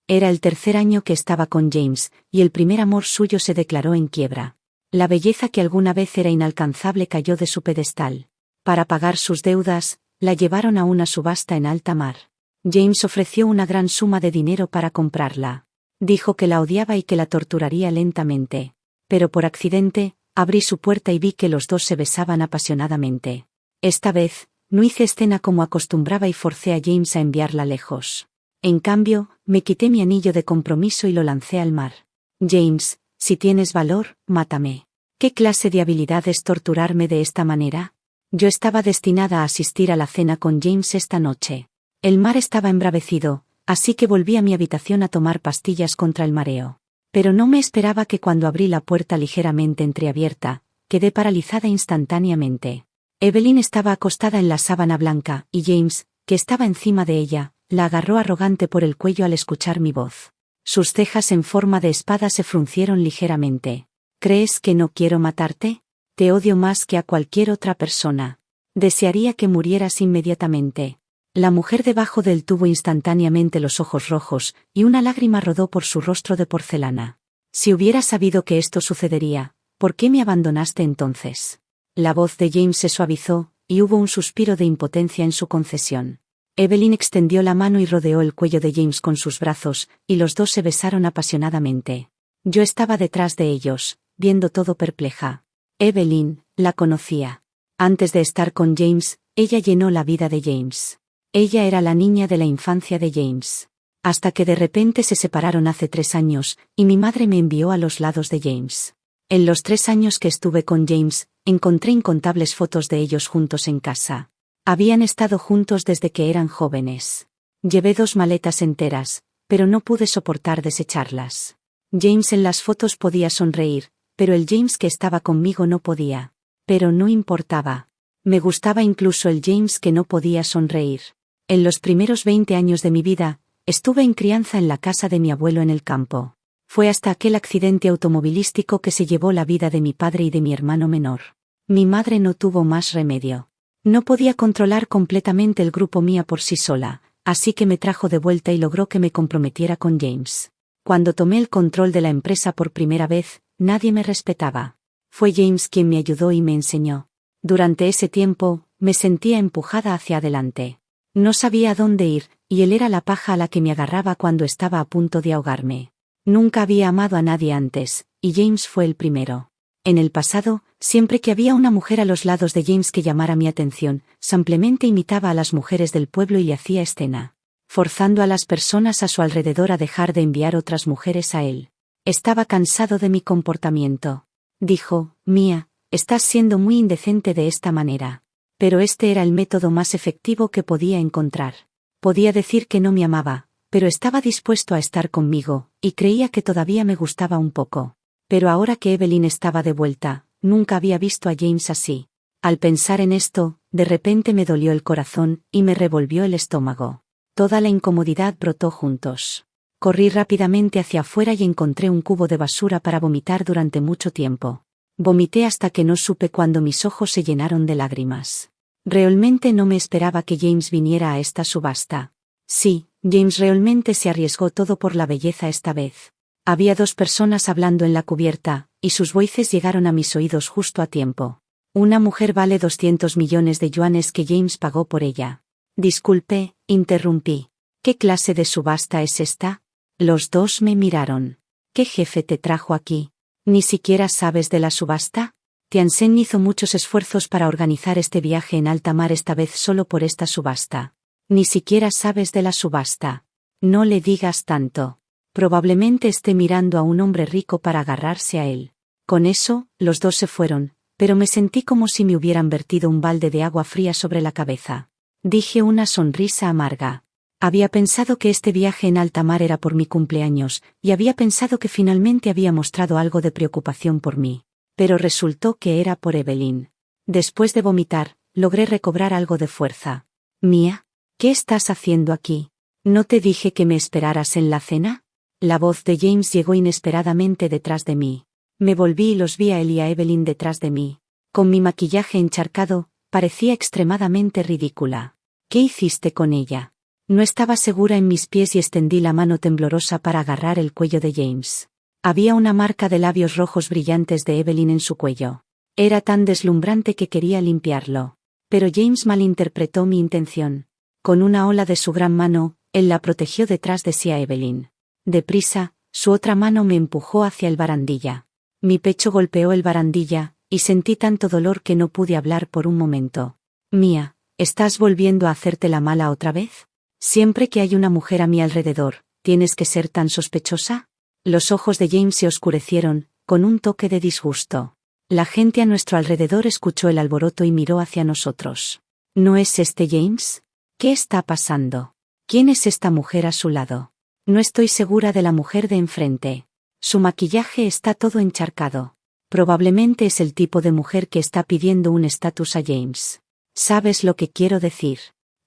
Era el tercer año que estaba con James, y el primer amor suyo se declaró en quiebra. La belleza que alguna vez era inalcanzable cayó de su pedestal. Para pagar sus deudas, la llevaron a una subasta en alta mar. James ofreció una gran suma de dinero para comprarla. Dijo que la odiaba y que la torturaría lentamente. Pero por accidente, abrí su puerta y vi que los dos se besaban apasionadamente. Esta vez, no hice escena como acostumbraba y forcé a James a enviarla lejos. En cambio, me quité mi anillo de compromiso y lo lancé al mar. James, si tienes valor, mátame. ¿Qué clase de habilidad es torturarme de esta manera? Yo estaba destinada a asistir a la cena con James esta noche. El mar estaba embravecido, así que volví a mi habitación a tomar pastillas contra el mareo. Pero no me esperaba que cuando abrí la puerta ligeramente entreabierta, quedé paralizada instantáneamente. Evelyn estaba acostada en la sábana blanca, y James, que estaba encima de ella, la agarró arrogante por el cuello al escuchar mi voz. Sus cejas en forma de espada se fruncieron ligeramente. ¿Crees que no quiero matarte? Te odio más que a cualquier otra persona. Desearía que murieras inmediatamente. La mujer debajo del tubo instantáneamente los ojos rojos, y una lágrima rodó por su rostro de porcelana. Si hubieras sabido que esto sucedería, ¿por qué me abandonaste entonces? La voz de James se suavizó, y hubo un suspiro de impotencia en su concesión. Evelyn extendió la mano y rodeó el cuello de James con sus brazos, y los dos se besaron apasionadamente. Yo estaba detrás de ellos, viendo todo perpleja. Evelyn, la conocía. Antes de estar con James, ella llenó la vida de James. Ella era la niña de la infancia de James. Hasta que de repente se separaron hace 3 años, y mi madre me envió a los lados de James. En los 3 años que estuve con James, encontré incontables fotos de ellos juntos en casa. Habían estado juntos desde que eran jóvenes. Llevé 2 maletas enteras, pero no pude soportar desecharlas. James en las fotos podía sonreír, pero el James que estaba conmigo no podía. Pero no importaba. Me gustaba incluso el James que no podía sonreír. En los primeros 20 años de mi vida, estuve en crianza en la casa de mi abuelo en el campo. Fue hasta aquel accidente automovilístico que se llevó la vida de mi padre y de mi hermano menor. Mi madre no tuvo más remedio. No podía controlar completamente el grupo Mía por sí sola, así que me trajo de vuelta y logró que me comprometiera con James. Cuando tomé el control de la empresa por primera vez, nadie me respetaba. Fue James quien me ayudó y me enseñó. Durante ese tiempo, me sentía empujada hacia adelante. No sabía a dónde ir, y él era la paja a la que me agarraba cuando estaba a punto de ahogarme. Nunca había amado a nadie antes, y James fue el primero. En el pasado, siempre que había una mujer a los lados de James que llamara mi atención, simplemente imitaba a las mujeres del pueblo y le hacía escena, forzando a las personas a su alrededor a dejar de enviar otras mujeres a él. Estaba cansado de mi comportamiento. Dijo, Mía, estás siendo muy indecente de esta manera. Pero este era el método más efectivo que podía encontrar. Podía decir que no me amaba, pero estaba dispuesto a estar conmigo, y creía que todavía me gustaba un poco. Pero ahora que Evelyn estaba de vuelta, nunca había visto a James así. Al pensar en esto, de repente me dolió el corazón, y me revolvió el estómago. Toda la incomodidad brotó juntos. Corrí rápidamente hacia afuera y encontré un cubo de basura para vomitar durante mucho tiempo. Vomité hasta que no supe cuándo mis ojos se llenaron de lágrimas. Realmente no me esperaba que James viniera a esta subasta. Sí, James realmente se arriesgó todo por la belleza esta vez. Había 2 personas hablando en la cubierta, y sus voces llegaron a mis oídos justo a tiempo. Una mujer vale 200 millones de yuanes que James pagó por ella. Disculpe, interrumpí. ¿Qué clase de subasta es esta? Los dos me miraron. ¿Qué jefe te trajo aquí? ¿Ni siquiera sabes de la subasta? Tiansen hizo muchos esfuerzos para organizar este viaje en alta mar esta vez solo por esta subasta. Ni siquiera sabes de la subasta. No le digas tanto. Probablemente esté mirando a un hombre rico para agarrarse a él. Con eso, los dos se fueron, pero me sentí como si me hubieran vertido un balde de agua fría sobre la cabeza. Dije una sonrisa amarga. Había pensado que este viaje en alta mar era por mi cumpleaños, y había pensado que finalmente había mostrado algo de preocupación por mí. Pero resultó que era por Evelyn. Después de vomitar, logré recobrar algo de fuerza. Mía, ¿qué estás haciendo aquí? ¿No te dije que me esperaras en la cena? La voz de James llegó inesperadamente detrás de mí. Me volví y los vi a él y a Evelyn detrás de mí. Con mi maquillaje encharcado, parecía extremadamente ridícula. ¿Qué hiciste con ella? No estaba segura en mis pies y extendí la mano temblorosa para agarrar el cuello de James. Había una marca de labios rojos brillantes de Evelyn en su cuello. Era tan deslumbrante que quería limpiarlo. Pero James malinterpretó mi intención. Con una ola de su gran mano, él la protegió detrás de sí a Evelyn. Deprisa, su otra mano me empujó hacia el barandilla. Mi pecho golpeó el barandilla, y sentí tanto dolor que no pude hablar por un momento. Mía, ¿estás volviendo a hacerte la mala otra vez? Siempre que hay una mujer a mi alrededor, ¿tienes que ser tan sospechosa? Los ojos de James se oscurecieron, con un toque de disgusto. La gente a nuestro alrededor escuchó el alboroto y miró hacia nosotros. ¿No es este James? ¿Qué está pasando? ¿Quién es esta mujer a su lado? No estoy segura de la mujer de enfrente. Su maquillaje está todo encharcado. Probablemente es el tipo de mujer que está pidiendo un estatus a James. ¿Sabes lo que quiero decir?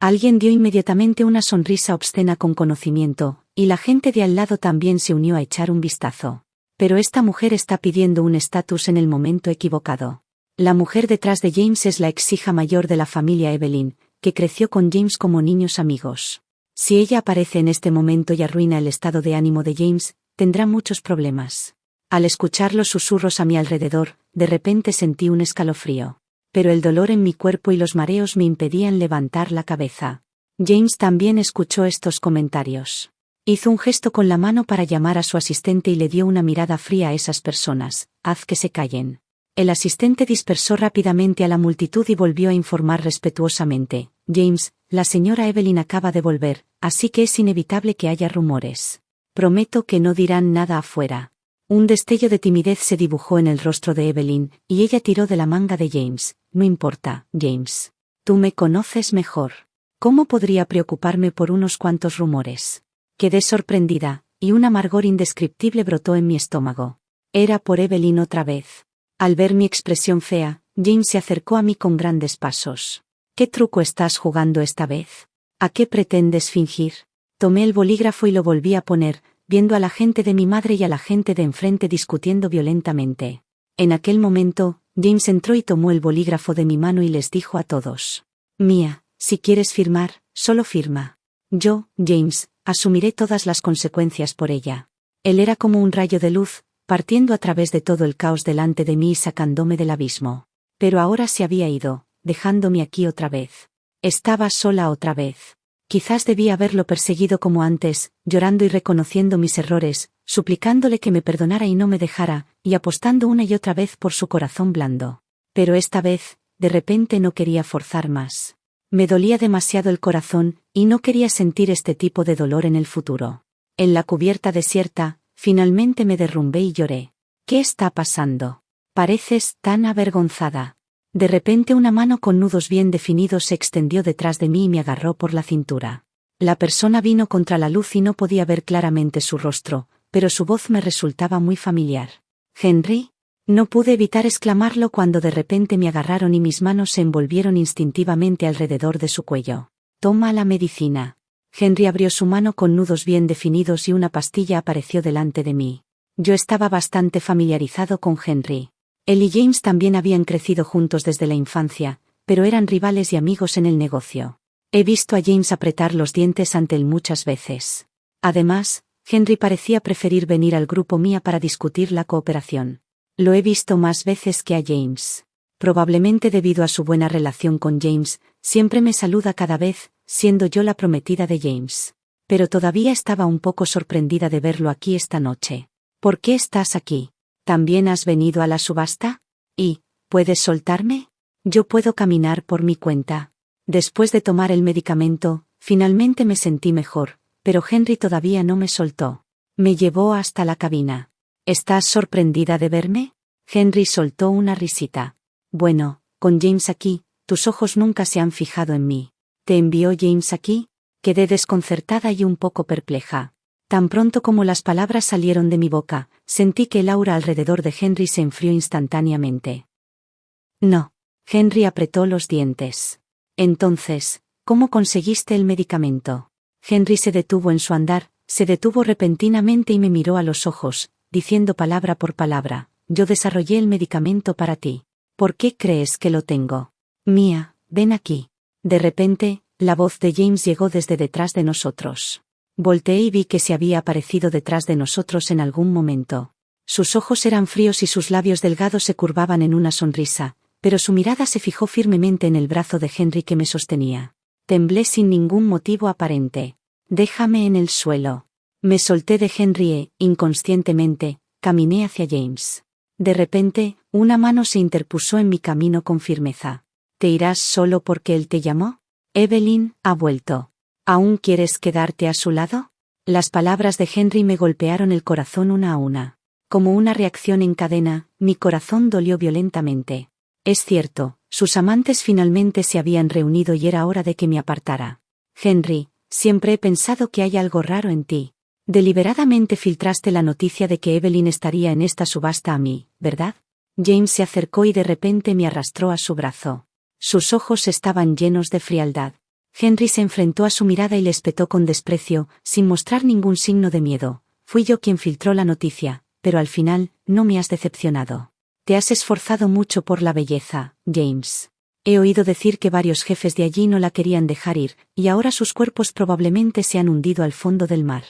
Alguien dio inmediatamente una sonrisa obscena con conocimiento, y la gente de al lado también se unió a echar un vistazo. Pero esta mujer está pidiendo un estatus en el momento equivocado. La mujer detrás de James es la ex hija mayor de la familia Evelyn, que creció con James como niños amigos. Si ella aparece en este momento y arruina el estado de ánimo de James, tendrá muchos problemas. Al escuchar los susurros a mi alrededor, de repente sentí un escalofrío. Pero el dolor en mi cuerpo y los mareos me impedían levantar la cabeza. James también escuchó estos comentarios. Hizo un gesto con la mano para llamar a su asistente y le dio una mirada fría a esas personas. Haz que se callen. El asistente dispersó rápidamente a la multitud y volvió a informar respetuosamente. James, la señora Evelyn acaba de volver, así que es inevitable que haya rumores. Prometo que no dirán nada afuera. Un destello de timidez se dibujó en el rostro de Evelyn, y ella tiró de la manga de James. No importa, James. Tú me conoces mejor. ¿Cómo podría preocuparme por unos cuantos rumores? Quedé sorprendida, y un amargor indescriptible brotó en mi estómago. Era por Evelyn otra vez. Al ver mi expresión fea, James se acercó a mí con grandes pasos. ¿Qué truco estás jugando esta vez? ¿A qué pretendes fingir? Tomé el bolígrafo y lo volví a poner, viendo a la gente de mi madre y a la gente de enfrente discutiendo violentamente. En aquel momento, James entró y tomó el bolígrafo de mi mano y les dijo a todos. Mía, si quieres firmar, solo firma. Yo, James, asumiré todas las consecuencias por ella. Él era como un rayo de luz, partiendo a través de todo el caos delante de mí y sacándome del abismo. Pero ahora se había ido, dejándome aquí otra vez. Estaba sola otra vez. Quizás debía haberlo perseguido como antes, llorando y reconociendo mis errores, suplicándole que me perdonara y no me dejara, y apostando una y otra vez por su corazón blando. Pero esta vez, de repente no quería forzar más. Me dolía demasiado el corazón, y no quería sentir este tipo de dolor en el futuro. En la cubierta desierta, finalmente me derrumbé y lloré. ¿Qué está pasando? Pareces tan avergonzada. De repente una mano con nudos bien definidos se extendió detrás de mí y me agarró por la cintura. La persona vino contra la luz y no podía ver claramente su rostro, pero su voz me resultaba muy familiar. ¿Henry? No pude evitar exclamarlo cuando de repente me agarraron y mis manos se envolvieron instintivamente alrededor de su cuello. Toma la medicina. Henry abrió su mano con nudos bien definidos y una pastilla apareció delante de mí. Yo estaba bastante familiarizado con Henry. Él y James también habían crecido juntos desde la infancia, pero eran rivales y amigos en el negocio. He visto a James apretar los dientes ante él muchas veces. Además, Henry parecía preferir venir al grupo Mía para discutir la cooperación. Lo he visto más veces que a James. Probablemente debido a su buena relación con James, siempre me saluda cada vez, siendo yo la prometida de James. Pero todavía estaba un poco sorprendida de verlo aquí esta noche. ¿Por qué estás aquí? ¿También has venido a la subasta? ¿Y, puedes soltarme? Yo puedo caminar por mi cuenta. Después de tomar el medicamento, finalmente me sentí mejor, pero Henry todavía no me soltó. Me llevó hasta la cabina. ¿Estás sorprendida de verme? Henry soltó una risita. Bueno, con James aquí, tus ojos nunca se han fijado en mí. ¿Te envió James aquí? Quedé desconcertada y un poco perpleja. Tan pronto como las palabras salieron de mi boca, sentí que el aura alrededor de Henry se enfrió instantáneamente. No. Henry apretó los dientes. Entonces, ¿cómo conseguiste el medicamento? Henry se detuvo en su andar, se detuvo repentinamente y me miró a los ojos, diciendo palabra por palabra, yo desarrollé el medicamento para ti. ¿Por qué crees que lo tengo? Mía, ven aquí. De repente, La voz de James llegó desde detrás de nosotros. Volteé y vi que se había aparecido detrás de nosotros en algún momento. Sus ojos eran fríos y sus labios delgados se curvaban en una sonrisa, pero su mirada se fijó firmemente en el brazo de Henry que me sostenía. Temblé sin ningún motivo aparente. «Déjame en el suelo». Me solté de Henry e, inconscientemente, caminé hacia James. De repente, una mano se interpuso en mi camino con firmeza. «¿Te irás solo porque él te llamó? Evelyn ha vuelto. ¿Aún quieres quedarte a su lado?» Las palabras de Henry me golpearon el corazón una a una. Como una reacción en cadena, mi corazón dolió violentamente. Es cierto, sus amantes finalmente se habían reunido y era hora de que me apartara. «Henry, siempre he pensado que hay algo raro en ti. Deliberadamente filtraste la noticia de que Evelyn estaría en esta subasta a mí, ¿verdad?» James se acercó y de repente me arrastró a su brazo. Sus ojos estaban llenos de frialdad. Henry se enfrentó a su mirada y le espetó con desprecio, sin mostrar ningún signo de miedo. «Fui yo quien filtró la noticia, pero al final, no me has decepcionado. Te has esforzado mucho por la belleza, James. He oído decir que varios jefes de allí no la querían dejar ir, y ahora sus cuerpos probablemente se han hundido al fondo del mar».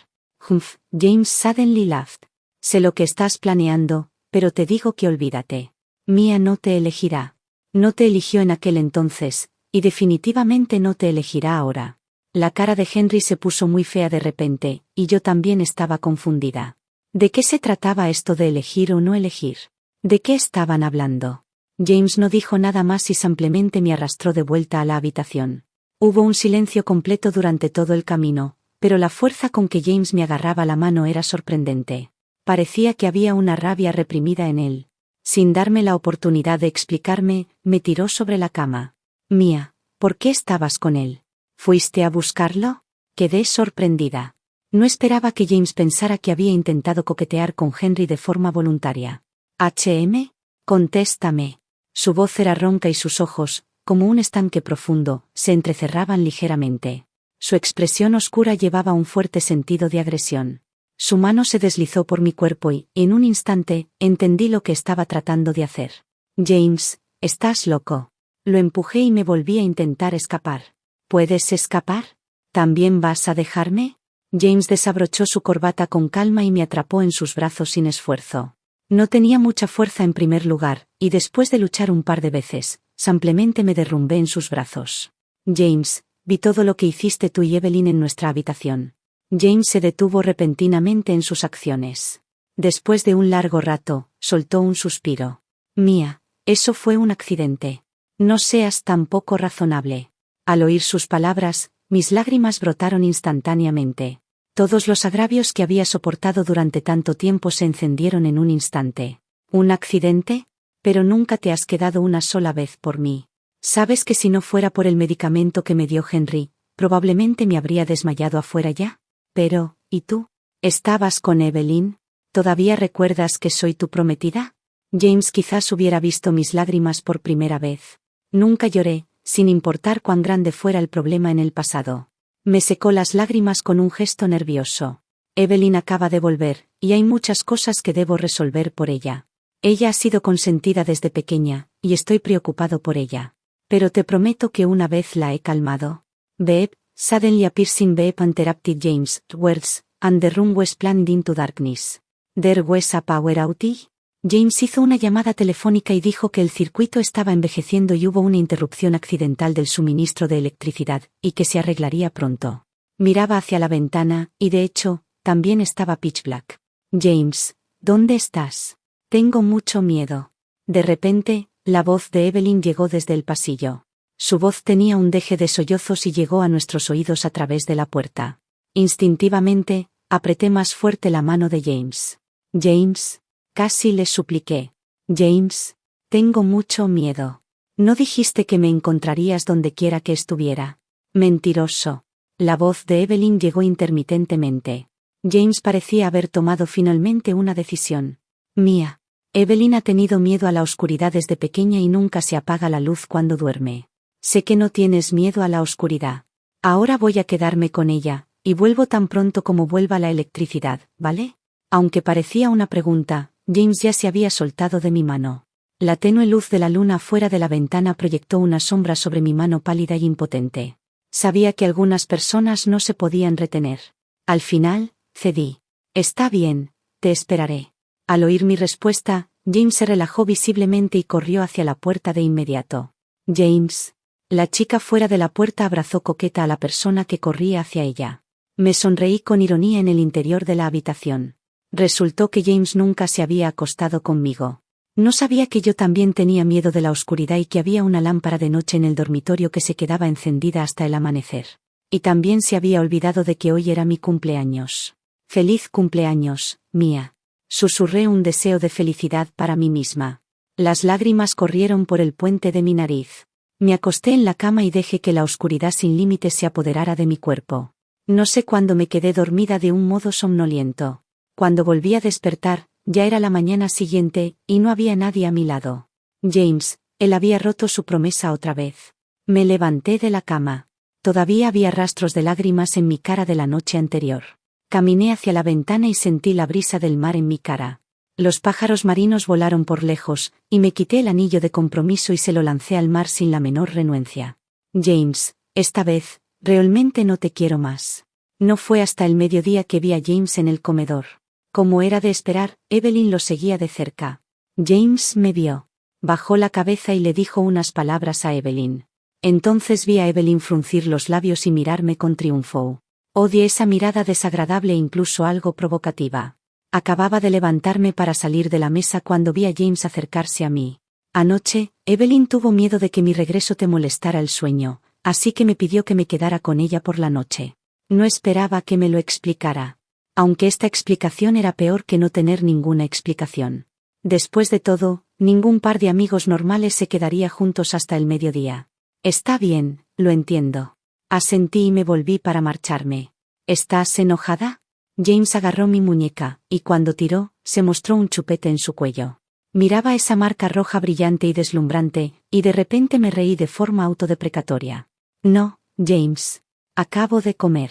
«Humph», James suddenly laughed. «Sé lo que estás planeando, pero te digo que olvídate. Mia no te elegirá. No te eligió en aquel entonces, y definitivamente no te elegirá ahora». La cara de Henry se puso muy fea de repente, y yo también estaba confundida. ¿De qué se trataba esto de elegir o no elegir? ¿De qué estaban hablando? James no dijo nada más y simplemente me arrastró de vuelta a la habitación. Hubo un silencio completo durante todo el camino, pero la fuerza con que James me agarraba la mano era sorprendente. Parecía que había una rabia reprimida en él. Sin darme la oportunidad de explicarme, me tiró sobre la cama. «Mia, ¿por qué estabas con él? ¿Fuiste a buscarlo?» Quedé sorprendida. No esperaba que James pensara que había intentado coquetear con Henry de forma voluntaria. «¿HM? Contéstame». Su voz era ronca y sus ojos, como un estanque profundo, se entrecerraban ligeramente. Su expresión oscura llevaba un fuerte sentido de agresión. Su mano se deslizó por mi cuerpo y, en un instante, entendí lo que estaba tratando de hacer. «James, estás loco». Lo empujé y me volví a intentar escapar. «¿Puedes escapar? ¿También vas a dejarme?» James desabrochó su corbata con calma y me atrapó en sus brazos sin esfuerzo. No tenía mucha fuerza en primer lugar, y después de luchar un par de veces, simplemente me derrumbé en sus brazos. «James, vi todo lo que hiciste tú y Evelyn en nuestra habitación». James se detuvo repentinamente en sus acciones. Después de un largo rato, soltó un suspiro. «Mia, eso fue un accidente. No seas tan poco razonable». Al oír sus palabras, mis lágrimas brotaron instantáneamente. Todos los agravios que había soportado durante tanto tiempo se encendieron en un instante. «¿Un accidente? Pero nunca te has quedado una sola vez por mí. ¿Sabes que si no fuera por el medicamento que me dio Henry, probablemente me habría desmayado afuera ya? Pero, ¿y tú? ¿Estabas con Evelyn? ¿Todavía recuerdas que soy tu prometida?» James quizás hubiera visto mis lágrimas por primera vez. Nunca lloré, sin importar cuán grande fuera el problema en el pasado. Me secó las lágrimas con un gesto nervioso. «Evelyn acaba de volver, y hay muchas cosas que debo resolver por ella. Ella ha sido consentida desde pequeña, y estoy preocupado por ella. Pero te prometo que una vez la he calmado». «Babe», suddenly a piercing babe interrupted James' words, and the room was plunged into darkness. «There was a power outage». James hizo una llamada telefónica y dijo que el circuito estaba envejeciendo y hubo una interrupción accidental del suministro de electricidad, y que se arreglaría pronto. Miraba hacia la ventana, y de hecho, también estaba pitch black. «James, ¿dónde estás? Tengo mucho miedo». De repente, la voz de Evelyn llegó desde el pasillo. Su voz tenía un deje de sollozos y llegó a nuestros oídos a través de la puerta. Instintivamente, apreté más fuerte la mano de James. «James», casi le supliqué. «James, tengo mucho miedo. No dijiste que me encontrarías donde quiera que estuviera». «Mentiroso». La voz de Evelyn llegó intermitentemente. James parecía haber tomado finalmente una decisión. «Mia, Evelyn ha tenido miedo a la oscuridad desde pequeña y nunca se apaga la luz cuando duerme. Sé que no tienes miedo a la oscuridad. Ahora voy a quedarme con ella, y vuelvo tan pronto como vuelva la electricidad, ¿vale?» Aunque parecía una pregunta, James ya se había soltado de mi mano. La tenue luz de la luna fuera de la ventana proyectó una sombra sobre mi mano pálida y impotente. Sabía que algunas personas no se podían retener. Al final, cedí. Está bien, te esperaré. Al oír mi respuesta, James se relajó visiblemente y corrió hacia la puerta de inmediato. James. La chica fuera de la puerta abrazó coqueta a la persona que corría hacia ella. Me sonreí con ironía en el interior de la habitación. Resultó que James nunca se había acostado conmigo. No sabía que yo también tenía miedo de la oscuridad y que había una lámpara de noche en el dormitorio que se quedaba encendida hasta el amanecer. Y también se había olvidado de que hoy era mi cumpleaños. Feliz cumpleaños, Mia. Susurré un deseo de felicidad para mí misma. Las lágrimas corrieron por el puente de mi nariz. Me acosté en la cama y dejé que la oscuridad sin límites se apoderara de mi cuerpo. No sé cuándo me quedé dormida de un modo somnoliento. Cuando volví a despertar, ya era la mañana siguiente, y no había nadie a mi lado. James, él había roto su promesa otra vez. Me levanté de la cama. Todavía había rastros de lágrimas en mi cara de la noche anterior. Caminé hacia la ventana y sentí la brisa del mar en mi cara. Los pájaros marinos volaron por lejos, y me quité el anillo de compromiso y se lo lancé al mar sin la menor renuencia. James, esta vez, realmente no te quiero más. No fue hasta el mediodía que vi a James en el comedor. Como era de esperar, Evelyn lo seguía de cerca. James me vio. Bajó la cabeza y le dijo unas palabras a Evelyn. Entonces vi a Evelyn fruncir los labios y mirarme con triunfo. Odié esa mirada desagradable e incluso algo provocativa. Acababa de levantarme para salir de la mesa cuando vi a James acercarse a mí. Anoche, Evelyn tuvo miedo de que mi regreso te molestara el sueño, así que me pidió que me quedara con ella por la noche. No esperaba que me lo explicara. Aunque esta explicación era peor que no tener ninguna explicación. Después de todo, ningún par de amigos normales se quedaría juntos hasta el mediodía. Está bien, lo entiendo. Asentí y me volví para marcharme. ¿Estás enojada? James agarró mi muñeca, y cuando tiró, se mostró un chupete en su cuello. Miraba esa marca roja brillante y deslumbrante, y de repente me reí de forma autodeprecatoria. No, James. Acabo de comer.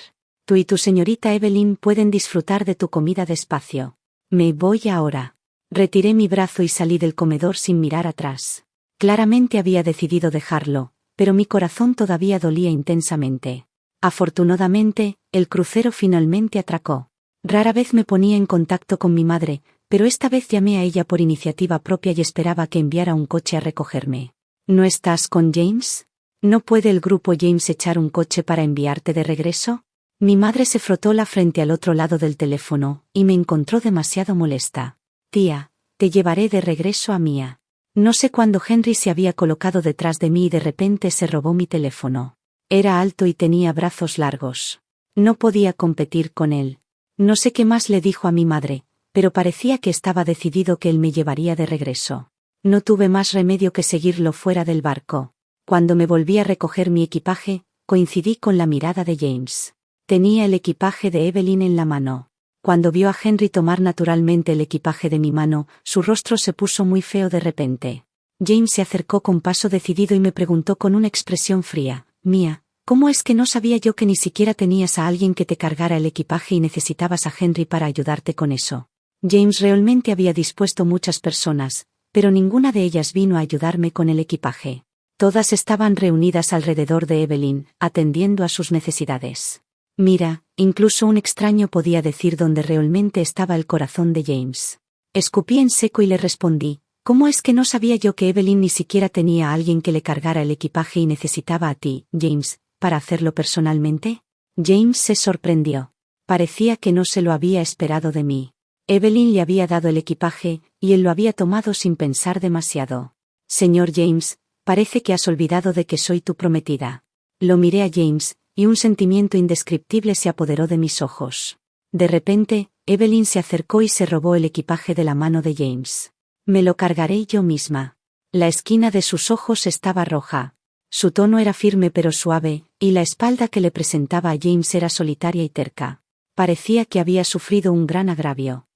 Tú y tu señorita Evelyn pueden disfrutar de tu comida despacio. Me voy ahora. Retiré mi brazo y salí del comedor sin mirar atrás. Claramente había decidido dejarlo, pero mi corazón todavía dolía intensamente. Afortunadamente, el crucero finalmente atracó. Rara vez me ponía en contacto con mi madre, pero esta vez llamé a ella por iniciativa propia y esperaba que enviara un coche a recogerme. ¿No estás con James? ¿No puede el grupo James echar un coche para enviarte de regreso? Mi madre se frotó la frente al otro lado del teléfono, y me encontró demasiado molesta. Tía, te llevaré de regreso a Mia. No sé cuándo Henry se había colocado detrás de mí y de repente se robó mi teléfono. Era alto y tenía brazos largos. No podía competir con él. No sé qué más le dijo a mi madre, pero parecía que estaba decidido que él me llevaría de regreso. No tuve más remedio que seguirlo fuera del barco. Cuando me volví a recoger mi equipaje, coincidí con la mirada de James. Tenía el equipaje de Evelyn en la mano. Cuando vio a Henry tomar naturalmente el equipaje de mi mano, su rostro se puso muy feo de repente. James se acercó con paso decidido y me preguntó con una expresión fría, Mia, ¿cómo es que no sabía yo que ni siquiera tenías a alguien que te cargara el equipaje y necesitabas a Henry para ayudarte con eso? James realmente había dispuesto muchas personas, pero ninguna de ellas vino a ayudarme con el equipaje. Todas estaban reunidas alrededor de Evelyn, atendiendo a sus necesidades. Mira, incluso un extraño podía decir dónde realmente estaba el corazón de James. Escupí en seco y le respondí, ¿cómo es que no sabía yo que Evelyn ni siquiera tenía a alguien que le cargara el equipaje y necesitaba a ti, James, para hacerlo personalmente? James se sorprendió. Parecía que no se lo había esperado de mí. Evelyn le había dado el equipaje, y él lo había tomado sin pensar demasiado. Señor James, parece que has olvidado de que soy tu prometida. Lo miré a James, y un sentimiento indescriptible se apoderó de mis ojos. De repente, Evelyn se acercó y se robó el equipaje de la mano de James. Me lo cargaré yo misma. La esquina de sus ojos estaba roja. Su tono era firme pero suave, y la espalda que le presentaba a James era solitaria y terca. Parecía que había sufrido un gran agravio.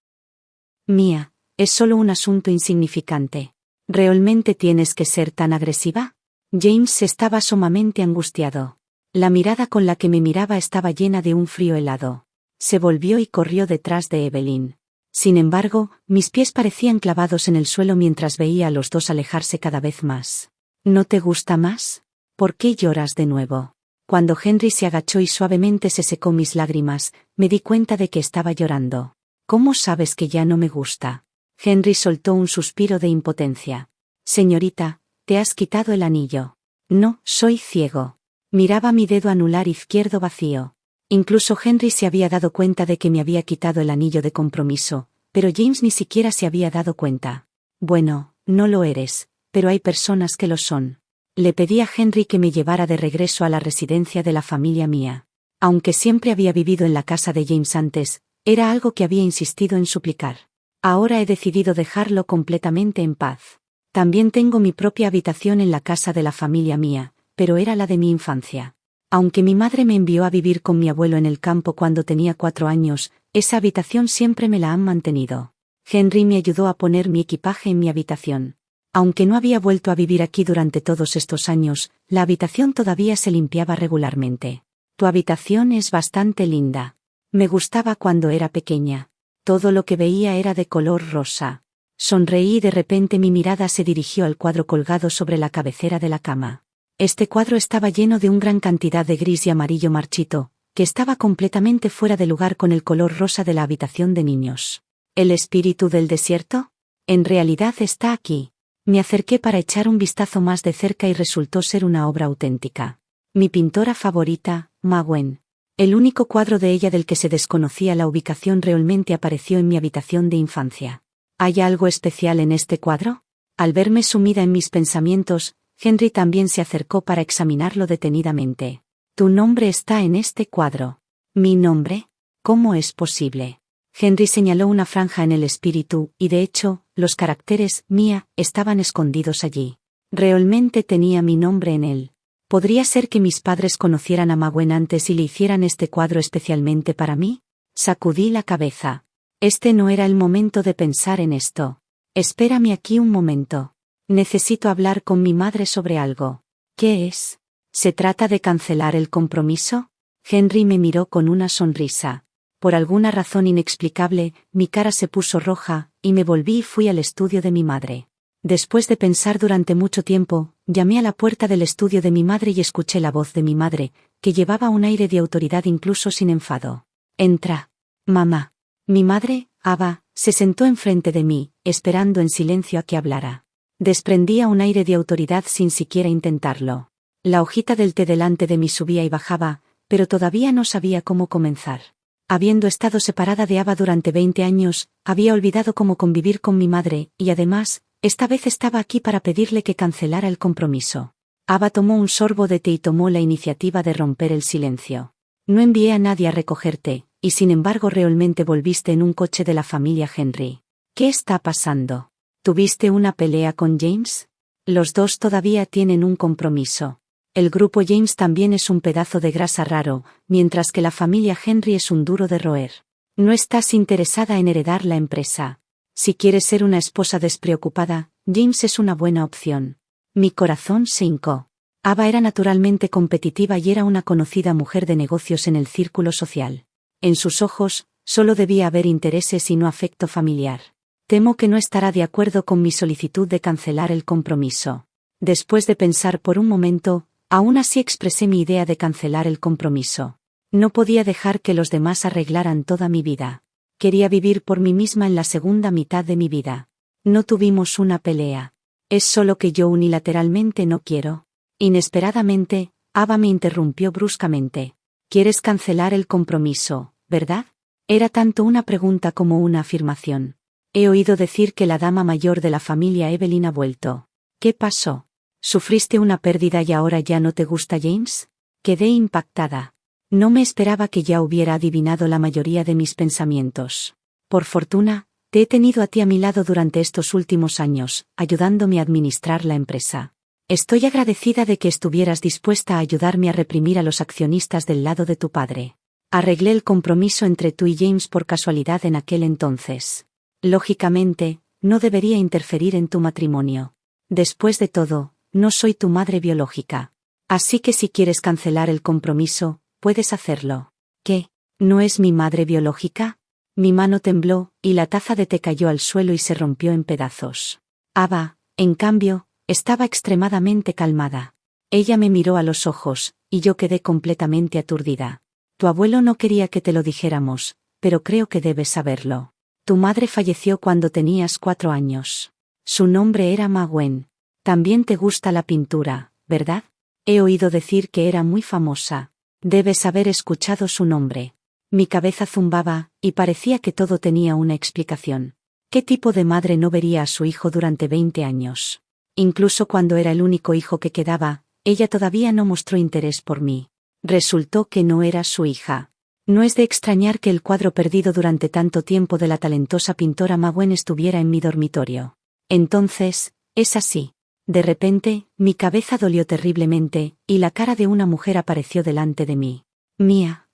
Mia, es solo un asunto insignificante. ¿Realmente tienes que ser tan agresiva? James estaba sumamente angustiado. La mirada con la que me miraba estaba llena de un frío helado. Se volvió y corrió detrás de Evelyn. Sin embargo, mis pies parecían clavados en el suelo mientras veía a los dos alejarse cada vez más. ¿No te gusta más? ¿Por qué lloras de nuevo? Cuando Henry se agachó y suavemente se secó mis lágrimas, me di cuenta de que estaba llorando. ¿Cómo sabes que ya no me gusta? Henry soltó un suspiro de impotencia. Señorita, te has quitado el anillo. No, soy ciego. Miraba mi dedo anular izquierdo vacío. Incluso Henry se había dado cuenta de que me había quitado el anillo de compromiso, pero James ni siquiera se había dado cuenta. Bueno, no lo eres, pero hay personas que lo son. Le pedí a Henry que me llevara de regreso a la residencia de la familia mía. Aunque siempre había vivido en la casa de James antes, era algo que había insistido en suplicar. Ahora he decidido dejarlo completamente en paz. También tengo mi propia habitación en la casa de la familia mía, pero era la de mi infancia. Aunque mi madre me envió a vivir con mi abuelo en el campo cuando tenía 4 años, esa habitación siempre me la han mantenido. Henry me ayudó a poner mi equipaje en mi habitación. Aunque no había vuelto a vivir aquí durante todos estos años, la habitación todavía se limpiaba regularmente. Tu habitación es bastante linda. Me gustaba cuando era pequeña. Todo lo que veía era de color rosa. Sonreí y de repente mi mirada se dirigió al cuadro colgado sobre la cabecera de la cama. Este cuadro estaba lleno de una gran cantidad de gris y amarillo marchito, que estaba completamente fuera de lugar con el color rosa de la habitación de niños. ¿El espíritu del desierto? En realidad está aquí. Me acerqué para echar un vistazo más de cerca y resultó ser una obra auténtica. Mi pintora favorita, Maguen. El único cuadro de ella del que se desconocía la ubicación realmente apareció en mi habitación de infancia. ¿Hay algo especial en este cuadro? Al verme sumida en mis pensamientos, Henry también se acercó para examinarlo detenidamente. Tu nombre está en este cuadro. ¿Mi nombre? ¿Cómo es posible? Henry señaló una franja en el espíritu, y de hecho, los caracteres «Mía» estaban escondidos allí. Realmente tenía mi nombre en él. ¿Podría ser que mis padres conocieran a Maguen antes y le hicieran este cuadro especialmente para mí? Sacudí la cabeza. Este no era el momento de pensar en esto. Espérame aquí un momento. Necesito hablar con mi madre sobre algo. ¿Qué es? ¿Se trata de cancelar el compromiso? Henry me miró con una sonrisa. Por alguna razón inexplicable, mi cara se puso roja, y me volví y fui al estudio de mi madre. Después de pensar durante mucho tiempo, llamé a la puerta del estudio de mi madre y escuché la voz de mi madre, que llevaba un aire de autoridad incluso sin enfado. Entra. Mamá. Mi madre, Ava, se sentó enfrente de mí, esperando en silencio a que hablara. Desprendía un aire de autoridad sin siquiera intentarlo. La hojita del té delante de mí subía y bajaba, pero todavía no sabía cómo comenzar. Habiendo estado separada de Ava durante 20 años, había olvidado cómo convivir con mi madre, y además, esta vez estaba aquí para pedirle que cancelara el compromiso. Ava tomó un sorbo de té y tomó la iniciativa de romper el silencio. No envié a nadie a recogerte, y sin embargo realmente volviste en un coche de la familia Henry. ¿Qué está pasando? ¿Tuviste una pelea con James? Los dos todavía tienen un compromiso. El grupo James también es un pedazo de grasa raro, mientras que la familia Henry es un duro de roer. No estás interesada en heredar la empresa. Si quieres ser una esposa despreocupada, James es una buena opción. Mi corazón se hincó. Ava era naturalmente competitiva y era una conocida mujer de negocios en el círculo social. En sus ojos, solo debía haber intereses y no afecto familiar. Temo que no estará de acuerdo con mi solicitud de cancelar el compromiso. Después de pensar por un momento, aún así expresé mi idea de cancelar el compromiso. No podía dejar que los demás arreglaran toda mi vida. Quería vivir por mí misma en la segunda mitad de mi vida. No tuvimos una pelea. Es solo que yo unilateralmente no quiero. Inesperadamente, Ava me interrumpió bruscamente. ¿Quieres cancelar el compromiso, verdad? Era tanto una pregunta como una afirmación. He oído decir que la dama mayor de la familia Evelyn ha vuelto. ¿Qué pasó? ¿Sufriste una pérdida y ahora ya no te gusta James? Quedé impactada. No me esperaba que ya hubiera adivinado la mayoría de mis pensamientos. Por fortuna, te he tenido a ti a mi lado durante estos últimos años, ayudándome a administrar la empresa. Estoy agradecida de que estuvieras dispuesta a ayudarme a reprimir a los accionistas del lado de tu padre. Arreglé el compromiso entre tú y James por casualidad en aquel entonces. Lógicamente, no debería interferir en tu matrimonio. Después de todo, no soy tu madre biológica. Así que si quieres cancelar el compromiso, puedes hacerlo. ¿Qué? ¿No es mi madre biológica? Mi mano tembló, y la taza de té cayó al suelo y se rompió en pedazos. Ava, en cambio, estaba extremadamente calmada. Ella me miró a los ojos, y yo quedé completamente aturdida. Tu abuelo no quería que te lo dijéramos, pero creo que debes saberlo. Tu madre falleció cuando tenías 4 años. Su nombre era Ma Wen. También te gusta la pintura, ¿verdad? He oído decir que era muy famosa. Debes haber escuchado su nombre. Mi cabeza zumbaba, y parecía que todo tenía una explicación. ¿Qué tipo de madre no vería a su hijo durante 20 años? Incluso cuando era el único hijo que quedaba, ella todavía no mostró interés por mí. Resultó que no era su hija. No es de extrañar que el cuadro perdido durante tanto tiempo de la talentosa pintora Ma Wen estuviera en mi dormitorio. Entonces, es así. De repente, mi cabeza dolió terriblemente, y la cara de una mujer apareció delante de mí. Mía,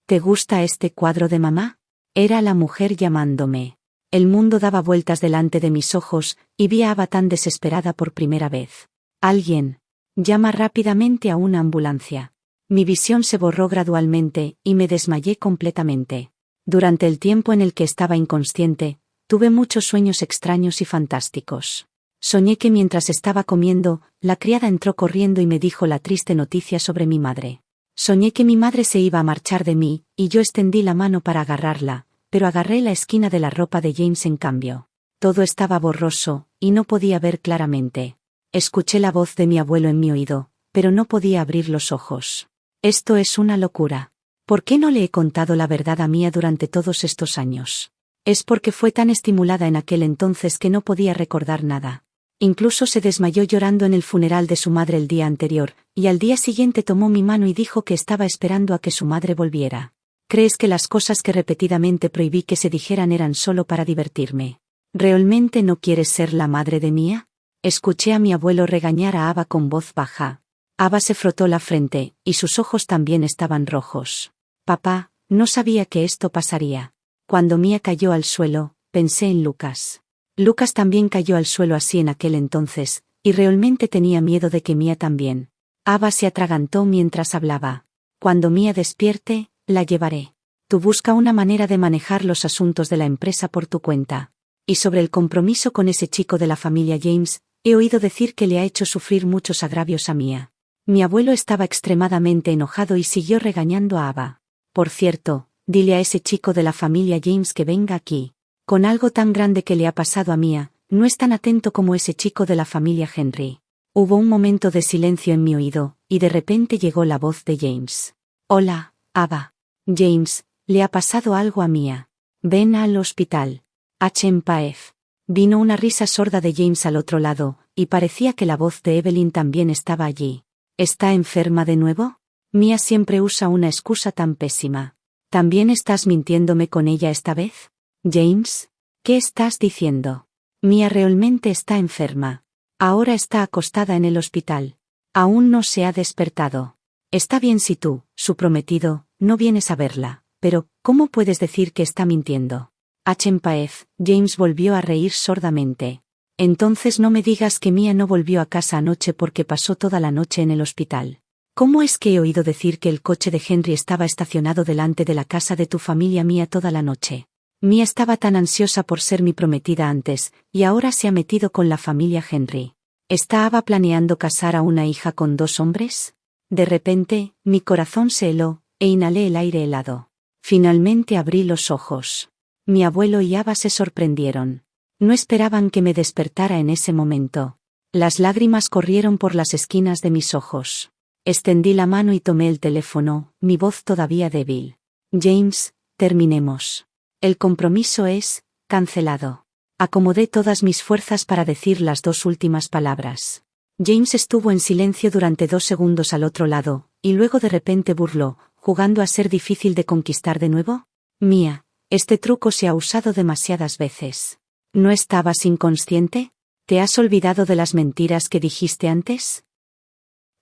¿te gusta este cuadro de mamá? Era la mujer llamándome. El mundo daba vueltas delante de mis ojos, y vi a Ava tan desesperada por primera vez. Alguien. Llama rápidamente a una ambulancia. Mi visión se borró gradualmente, y me desmayé completamente. Durante el tiempo en el que estaba inconsciente, tuve muchos sueños extraños y fantásticos. Soñé que mientras estaba comiendo, la criada entró corriendo y me dijo la triste noticia sobre mi madre. Soñé que mi madre se iba a marchar de mí, y yo extendí la mano para agarrarla, pero agarré la esquina de la ropa de James en cambio. Todo estaba borroso, y no podía ver claramente. Escuché la voz de mi abuelo en mi oído, pero no podía abrir los ojos. Esto es una locura. ¿Por qué no le he contado la verdad a Mía durante todos estos años? Es porque fue tan estimulada en aquel entonces que no podía recordar nada. Incluso se desmayó llorando en el funeral de su madre el día anterior, y al día siguiente tomó mi mano y dijo que estaba esperando a que su madre volviera. ¿Crees que las cosas que repetidamente prohibí que se dijeran eran solo para divertirme? ¿Realmente no quieres ser la madre de Mía? Escuché a mi abuelo regañar a Ava con voz baja. Ava se frotó la frente, y sus ojos también estaban rojos. Papá, no sabía que esto pasaría. Cuando Mía cayó al suelo, pensé en Lucas. Lucas también cayó al suelo así en aquel entonces, y realmente tenía miedo de que Mía también. Ava se atragantó mientras hablaba. Cuando Mía despierte, la llevaré. Tú busca una manera de manejar los asuntos de la empresa por tu cuenta. Y sobre el compromiso con ese chico de la familia James, he oído decir que le ha hecho sufrir muchos agravios a Mía. Mi abuelo estaba extremadamente enojado y siguió regañando a Ava. Por cierto, dile a ese chico de la familia James que venga aquí. Con algo tan grande que le ha pasado a Mía, no es tan atento como ese chico de la familia Henry. Hubo un momento de silencio en mi oído, y de repente llegó la voz de James. Hola, Ava. James, le ha pasado algo a Mía. Ven al hospital. Paef. Vino una risa sorda de James al otro lado, y parecía que la voz de Evelyn también estaba allí. ¿Está enferma de nuevo? Mía siempre usa una excusa tan pésima. ¿También estás mintiéndome con ella esta vez? James, ¿qué estás diciendo? Mía realmente está enferma. Ahora está acostada en el hospital. Aún no se ha despertado. Está bien si tú, su prometido, no vienes a verla, pero, ¿cómo puedes decir que está mintiendo? Paef, James volvió a reír sordamente. Entonces no me digas que Mía no volvió a casa anoche porque pasó toda la noche en el hospital. ¿Cómo es que he oído decir que el coche de Henry estaba estacionado delante de la casa de tu familia Mía toda la noche? Mía estaba tan ansiosa por ser mi prometida antes, y ahora se ha metido con la familia Henry. ¿Estaba planeando casar a una hija con 2 hombres? De repente, mi corazón se heló, e inhalé el aire helado. Finalmente abrí los ojos. Mi abuelo y Ava se sorprendieron. No esperaban que me despertara en ese momento. Las lágrimas corrieron por las esquinas de mis ojos. Extendí la mano y tomé el teléfono, mi voz todavía débil. James, terminemos. El compromiso es cancelado. Acomodé todas mis fuerzas para decir las 2 últimas palabras. James estuvo en silencio durante 2 segundos al otro lado, y luego de repente burló, jugando a ser difícil de conquistar de nuevo. Mía, este truco se ha usado demasiadas veces. ¿No estabas inconsciente? ¿Te has olvidado de las mentiras que dijiste antes?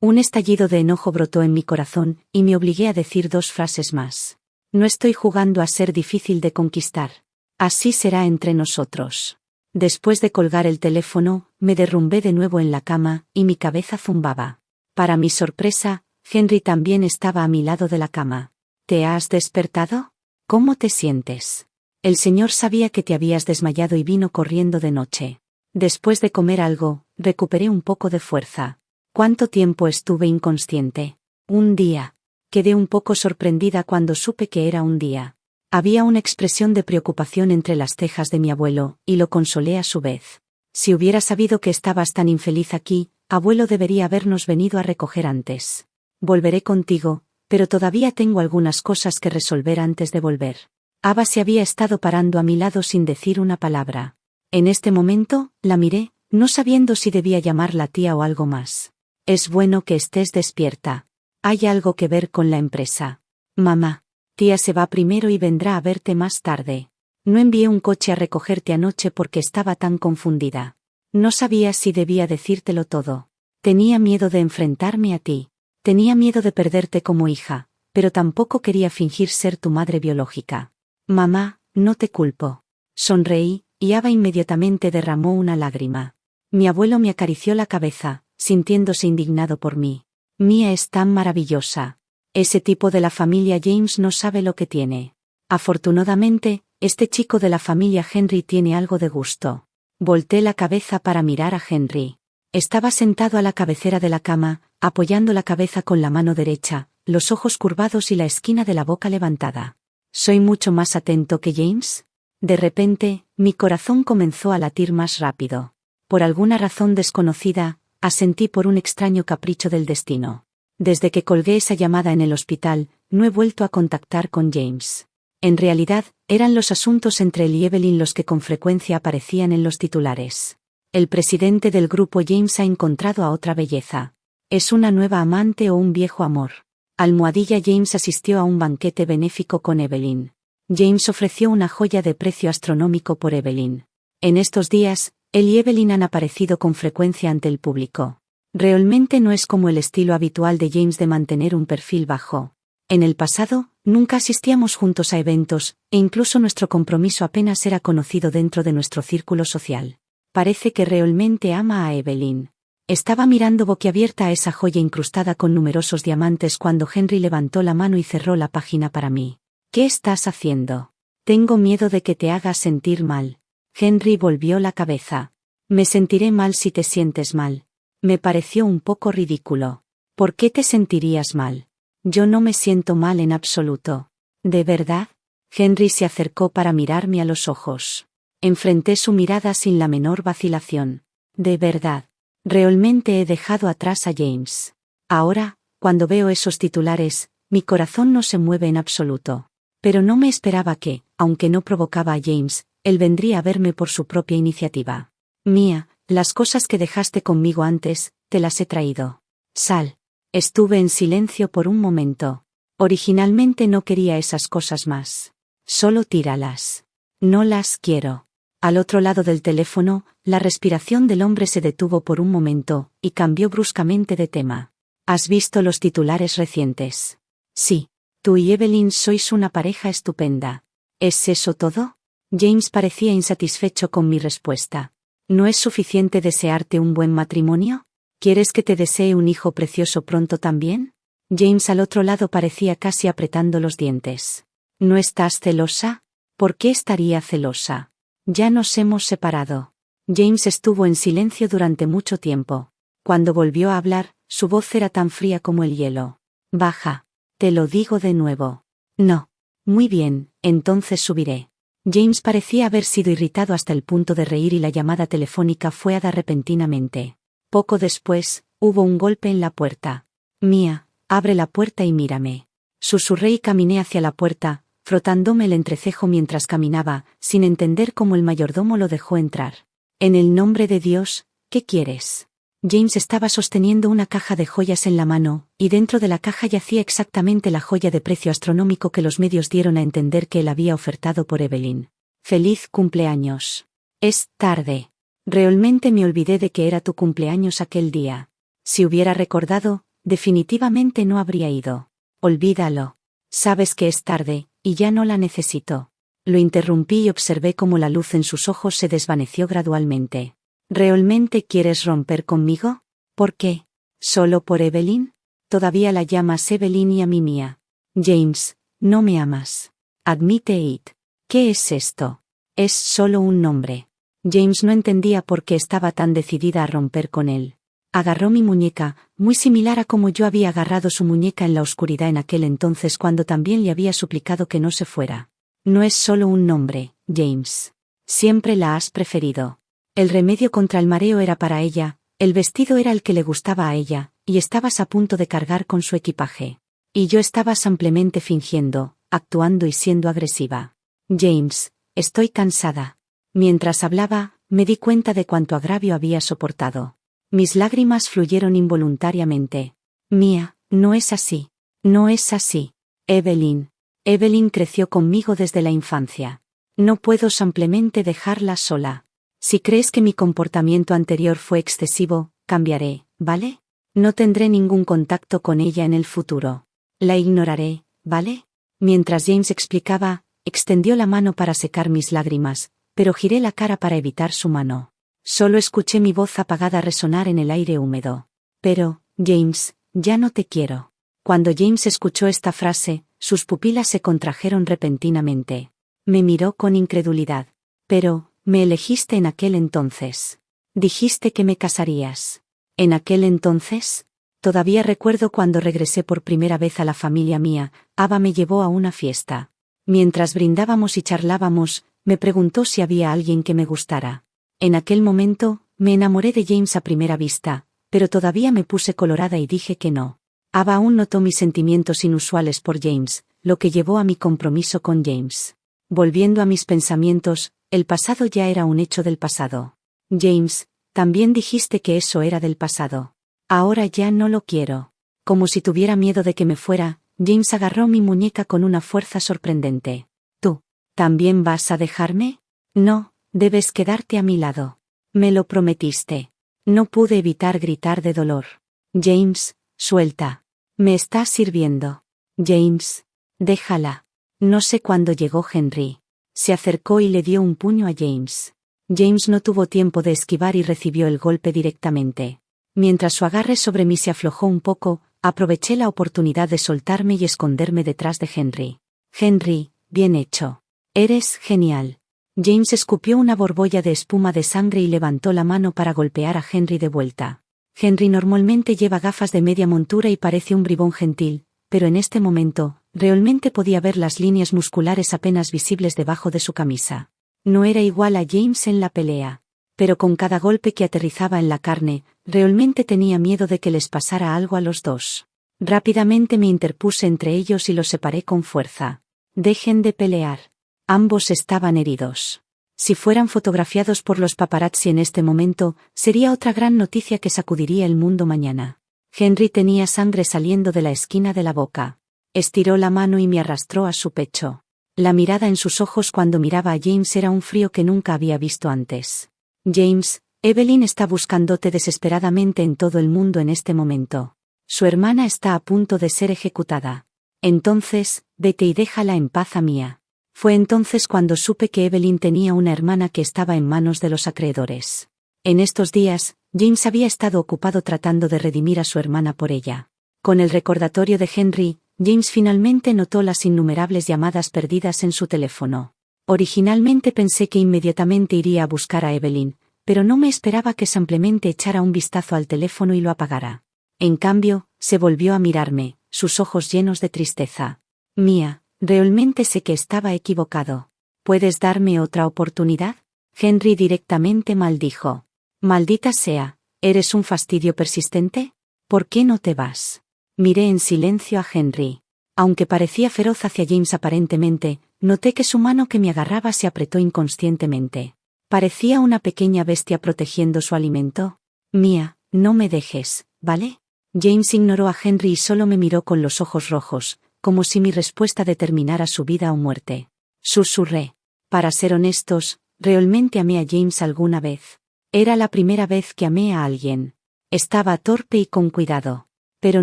Un estallido de enojo brotó en mi corazón, y me obligué a decir 2 frases más. No estoy jugando a ser difícil de conquistar. Así será entre nosotros. Después de colgar el teléfono, me derrumbé de nuevo en la cama, y mi cabeza zumbaba. Para mi sorpresa, Henry también estaba a mi lado de la cama. ¿Te has despertado? ¿Cómo te sientes? El señor sabía que te habías desmayado y vino corriendo de noche. Después de comer algo, recuperé un poco de fuerza. ¿Cuánto tiempo estuve inconsciente? Un día. Quedé un poco sorprendida cuando supe que era un día. Había una expresión de preocupación entre las cejas de mi abuelo, y lo consolé a su vez. Si hubiera sabido que estabas tan infeliz aquí, abuelo, debería habernos venido a recoger antes. Volveré contigo, pero todavía tengo algunas cosas que resolver antes de volver. Ava se había estado parando a mi lado sin decir una palabra. En este momento, la miré, no sabiendo si debía llamarla tía o algo más. Es bueno que estés despierta. Hay algo que ver con la empresa. Mamá. Tía se va primero y vendrá a verte más tarde. No envié un coche a recogerte anoche porque estaba tan confundida. No sabía si debía decírtelo todo. Tenía miedo de enfrentarme a ti. Tenía miedo de perderte como hija, pero tampoco quería fingir ser tu madre biológica. Mamá, no te culpo. Sonreí, y Ava inmediatamente derramó una lágrima. Mi abuelo me acarició la cabeza, sintiéndose indignado por mí. Mía es tan maravillosa. Ese tipo de la familia James no sabe lo que tiene. Afortunadamente, este chico de la familia Henry tiene algo de gusto. Volté la cabeza para mirar a Henry. Estaba sentado a la cabecera de la cama, apoyando la cabeza con la mano derecha, los ojos curvados y la esquina de la boca levantada. ¿Soy mucho más atento que James? De repente, mi corazón comenzó a latir más rápido. Por alguna razón desconocida, asentí por un extraño capricho del destino. Desde que colgué esa llamada en el hospital, no he vuelto a contactar con James. En realidad, eran los asuntos entre él y Evelyn los que con frecuencia aparecían en los titulares. El presidente del grupo James ha encontrado a otra belleza. ¿Es una nueva amante o un viejo amor? Almohadilla James asistió a un banquete benéfico con Evelyn. James ofreció una joya de precio astronómico por Evelyn. En estos días, él y Evelyn han aparecido con frecuencia ante el público. Realmente no es como el estilo habitual de James de mantener un perfil bajo. En el pasado, nunca asistíamos juntos a eventos, e incluso nuestro compromiso apenas era conocido dentro de nuestro círculo social. Parece que realmente ama a Evelyn. Estaba mirando boquiabierta a esa joya incrustada con numerosos diamantes cuando Henry levantó la mano y cerró la página para mí. ¿Qué estás haciendo? Tengo miedo de que te hagas sentir mal. Henry volvió la cabeza. Me sentiré mal si te sientes mal. Me pareció un poco ridículo. ¿Por qué te sentirías mal? Yo no me siento mal en absoluto. ¿De verdad? Henry se acercó para mirarme a los ojos. Enfrenté su mirada sin la menor vacilación. De verdad. Realmente he dejado atrás a James. Ahora, cuando veo esos titulares, mi corazón no se mueve en absoluto. Pero no me esperaba que, aunque no provocaba a James, él vendría a verme por su propia iniciativa. Mía, las cosas que dejaste conmigo antes, te las he traído. Sal. Estuve en silencio por un momento. Originalmente no quería esas cosas más. Solo tíralas. No las quiero. Al otro lado del teléfono, la respiración del hombre se detuvo por un momento, y cambió bruscamente de tema. ¿Has visto los titulares recientes? Sí. Tú y Evelyn sois una pareja estupenda. ¿Es eso todo? James parecía insatisfecho con mi respuesta. ¿No es suficiente desearte un buen matrimonio? ¿Quieres que te desee un hijo precioso pronto también? James al otro lado parecía casi apretando los dientes. ¿No estás celosa? ¿Por qué estaría celosa? Ya nos hemos separado. James estuvo en silencio durante mucho tiempo. Cuando volvió a hablar, su voz era tan fría como el hielo. Baja. Te lo digo de nuevo. No. Muy bien, entonces subiré. James parecía haber sido irritado hasta el punto de reír y la llamada telefónica fue dada repentinamente. Poco después, hubo un golpe en la puerta. Mía, abre la puerta y mírame. Susurré y caminé hacia la puerta, frotándome el entrecejo mientras caminaba, sin entender cómo el mayordomo lo dejó entrar. En el nombre de Dios, ¿qué quieres? James estaba sosteniendo una caja de joyas en la mano, y dentro de la caja yacía exactamente la joya de precio astronómico que los medios dieron a entender que él había ofertado por Evelyn. ¡Feliz cumpleaños! Es tarde. Realmente me olvidé de que era tu cumpleaños aquel día. Si hubiera recordado, definitivamente no habría ido. Olvídalo. Sabes que es tarde, y ya no la necesito. Lo interrumpí y observé cómo la luz en sus ojos se desvaneció gradualmente. ¿Realmente quieres romper conmigo? ¿Por qué? ¿Solo por Evelyn? Todavía la llamas Evelyn y a mí Mía. James, no me amas. Admite it. ¿Qué es esto? Es solo un nombre. James no entendía por qué estaba tan decidida a romper con él. Agarró mi muñeca, muy similar a como yo había agarrado su muñeca en la oscuridad en aquel entonces cuando también le había suplicado que no se fuera. No es solo un nombre, James. Siempre la has preferido. El remedio contra el mareo era para ella, el vestido era el que le gustaba a ella, y estabas a punto de cargar con su equipaje. Y yo estaba simplemente fingiendo, actuando y siendo agresiva. James, estoy cansada. Mientras hablaba, me di cuenta de cuánto agravio había soportado. Mis lágrimas fluyeron involuntariamente. Mía, no es así. No es así. Evelyn. Evelyn creció conmigo desde la infancia. No puedo simplemente dejarla sola. Si crees que mi comportamiento anterior fue excesivo, cambiaré, ¿vale? No tendré ningún contacto con ella en el futuro. La ignoraré, ¿vale? Mientras James explicaba, extendió la mano para secar mis lágrimas, pero giré la cara para evitar su mano. Solo escuché mi voz apagada resonar en el aire húmedo. Pero, James, ya no te quiero. Cuando James escuchó esta frase, sus pupilas se contrajeron repentinamente. Me miró con incredulidad. Pero, me elegiste en aquel entonces. Dijiste que me casarías. ¿En aquel entonces? Todavía recuerdo cuando regresé por primera vez a la familia mía, Ava me llevó a una fiesta. Mientras brindábamos y charlábamos, me preguntó si había alguien que me gustara. En aquel momento, me enamoré de James a primera vista, pero todavía me puse colorada y dije que no. Ava aún notó mis sentimientos inusuales por James, lo que llevó a mi compromiso con James. Volviendo a mis pensamientos, el pasado ya era un hecho del pasado. James, también dijiste que eso era del pasado. Ahora ya no lo quiero. Como si tuviera miedo de que me fuera, James agarró mi muñeca con una fuerza sorprendente. ¿Tú también vas a dejarme? No, debes quedarte a mi lado. Me lo prometiste. No pude evitar gritar de dolor. James, suelta. Me estás sirviendo. James, déjala. No sé cuándo llegó Henry. Se acercó y le dio un puño a James. James no tuvo tiempo de esquivar y recibió el golpe directamente. Mientras su agarre sobre mí se aflojó un poco, aproveché la oportunidad de soltarme y esconderme detrás de Henry. Henry, bien hecho. Eres genial. James escupió una borbolla de espuma de sangre y levantó la mano para golpear a Henry de vuelta. Henry normalmente lleva gafas de media montura y parece un bribón gentil, pero en este momento, realmente podía ver las líneas musculares apenas visibles debajo de su camisa. No era igual a James en la pelea. Pero con cada golpe que aterrizaba en la carne, realmente tenía miedo de que les pasara algo a los dos. Rápidamente me interpuse entre ellos y los separé con fuerza. Dejen de pelear. Ambos estaban heridos. Si fueran fotografiados por los paparazzi en este momento, sería otra gran noticia que sacudiría el mundo mañana. Henry tenía sangre saliendo de la esquina de la boca. Estiró la mano y me arrastró a su pecho. La mirada en sus ojos cuando miraba a James era un frío que nunca había visto antes. James, Evelyn está buscándote desesperadamente en todo el mundo en este momento. Su hermana está a punto de ser ejecutada. Entonces, vete y déjala en paz a Mía. Fue entonces cuando supe que Evelyn tenía una hermana que estaba en manos de los acreedores. En estos días, James había estado ocupado tratando de redimir a su hermana por ella. Con el recordatorio de Henry, James finalmente notó las innumerables llamadas perdidas en su teléfono. Originalmente pensé que inmediatamente iría a buscar a Evelyn, pero no me esperaba que simplemente echara un vistazo al teléfono y lo apagara. En cambio, se volvió a mirarme, sus ojos llenos de tristeza. Mía, realmente sé que estaba equivocado. ¿Puedes darme otra oportunidad? Henry directamente maldijo. Maldita sea, ¿eres un fastidio persistente? ¿Por qué no te vas? Miré en silencio a Henry. Aunque parecía feroz hacia James aparentemente, noté que su mano que me agarraba se apretó inconscientemente. Parecía una pequeña bestia protegiendo su alimento. Mía, no me dejes, ¿vale? James ignoró a Henry y solo me miró con los ojos rojos, como si mi respuesta determinara su vida o muerte. Susurré. Para ser honestos, realmente amé a James alguna vez. Era la primera vez que amé a alguien. Estaba torpe y con cuidado. Pero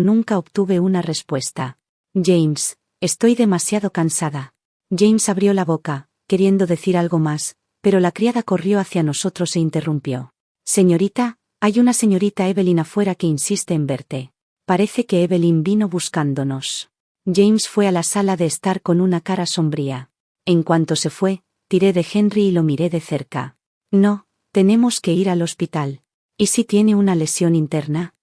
nunca obtuve una respuesta. James, estoy demasiado cansada. James abrió la boca, queriendo decir algo más, pero la criada corrió hacia nosotros e interrumpió. Señorita, hay una señorita Evelyn afuera que insiste en verte. Parece que Evelyn vino buscándonos. James fue a la sala de estar con una cara sombría. En cuanto se fue, tiré de Henry y lo miré de cerca. No, tenemos que ir al hospital. ¿Y si tiene una lesión interna?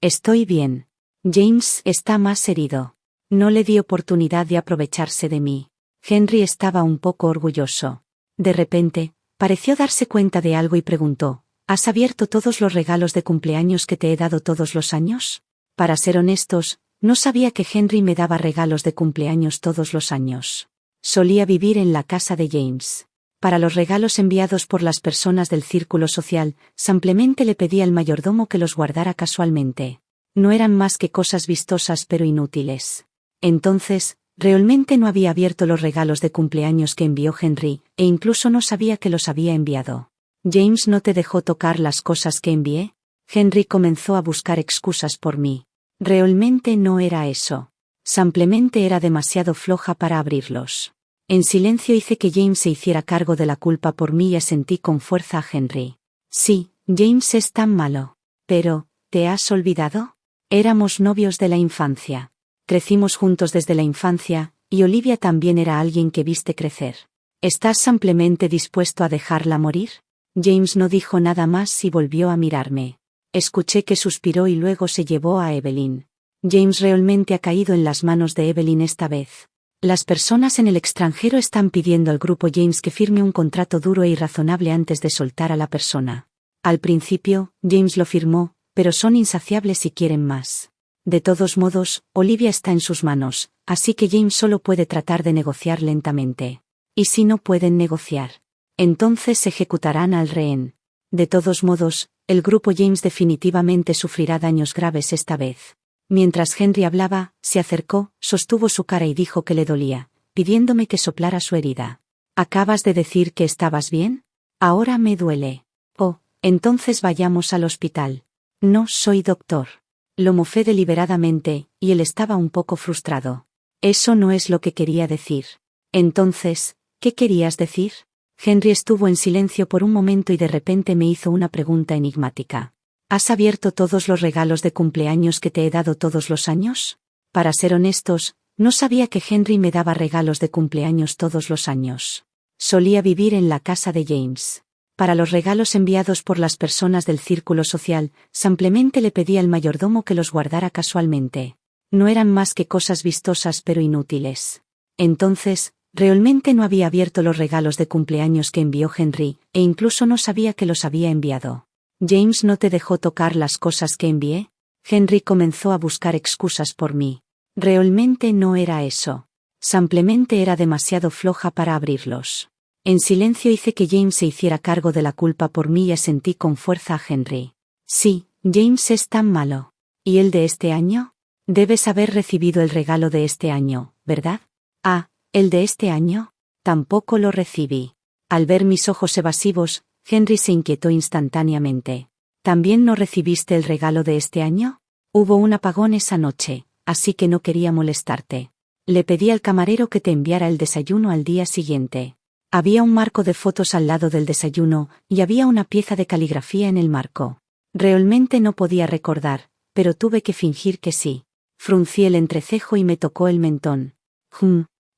Estoy bien. James está más herido. No le di oportunidad de aprovecharse de mí. Henry estaba un poco orgulloso. De repente, pareció darse cuenta de algo y preguntó, ¿has abierto todos los regalos de cumpleaños que te he dado todos los años? Para ser honestos, no sabía que Henry me daba regalos de cumpleaños todos los años. Solía vivir en la casa de James. Para los regalos enviados por las personas del círculo social, simplemente le pedí al mayordomo que los guardara casualmente. No eran más que cosas vistosas pero inútiles. Entonces, realmente no había abierto los regalos de cumpleaños que envió Henry, e incluso no sabía que los había enviado. ¿James no te dejó tocar las cosas que envié? Henry comenzó a buscar excusas por mí. Realmente no era eso. Simplemente era demasiado floja para abrirlos. En silencio hice que James se hiciera cargo de la culpa por mí y asentí con fuerza a Henry. Sí, James es tan malo. Pero, ¿te has olvidado? Éramos novios de la infancia. Crecimos juntos desde la infancia, y Olivia también era alguien que viste crecer. ¿Estás simplemente dispuesto a dejarla morir? James no dijo nada más y volvió a mirarme. Escuché que suspiró y luego se llevó a Evelyn. James realmente ha caído en las manos de Evelyn esta vez. Las personas en el extranjero están pidiendo al grupo James que firme un contrato duro e irrazonable antes de soltar a la persona. Al principio, James lo firmó, pero son insaciables y quieren más. De todos modos, Olivia está en sus manos, así que James solo puede tratar de negociar lentamente. ¿Y si no pueden negociar? Entonces ejecutarán al rehén. De todos modos, el grupo James definitivamente sufrirá daños graves esta vez. Mientras Henry hablaba, se acercó, sostuvo su cara y dijo que le dolía, pidiéndome que soplara su herida. ¿Acabas de decir que estabas bien? Ahora me duele. Oh, entonces vayamos al hospital. No soy doctor. Lo mofé deliberadamente, y él estaba un poco frustrado. Eso no es lo que quería decir. Entonces, ¿qué querías decir? Henry estuvo en silencio por un momento y de repente me hizo una pregunta enigmática. ¿Has abierto todos los regalos de cumpleaños que te he dado todos los años? Para ser honestos, no sabía que Henry me daba regalos de cumpleaños todos los años. Solía vivir en la casa de James. Para los regalos enviados por las personas del círculo social, simplemente le pedí al mayordomo que los guardara casualmente. No eran más que cosas vistosas pero inútiles. Entonces, realmente no había abierto los regalos de cumpleaños que envió Henry, e incluso no sabía que los había enviado. ¿James no te dejó tocar las cosas que envié? Henry comenzó a buscar excusas por mí. Realmente no era eso. Simplemente era demasiado floja para abrirlos. En silencio hice que James se hiciera cargo de la culpa por mí y asentí con fuerza a Henry. Sí, James es tan malo. ¿Y el de este año? Debes haber recibido el regalo de este año, ¿verdad? Ah, ¿el de este año? Tampoco lo recibí. Al ver mis ojos evasivos, Henry se inquietó instantáneamente. ¿También no recibiste el regalo de este año? Hubo un apagón esa noche, así que no quería molestarte. Le pedí al camarero que te enviara el desayuno al día siguiente. Había un marco de fotos al lado del desayuno, y había una pieza de caligrafía en el marco. Realmente no podía recordar, pero tuve que fingir que sí. Fruncí el entrecejo y me tocó el mentón.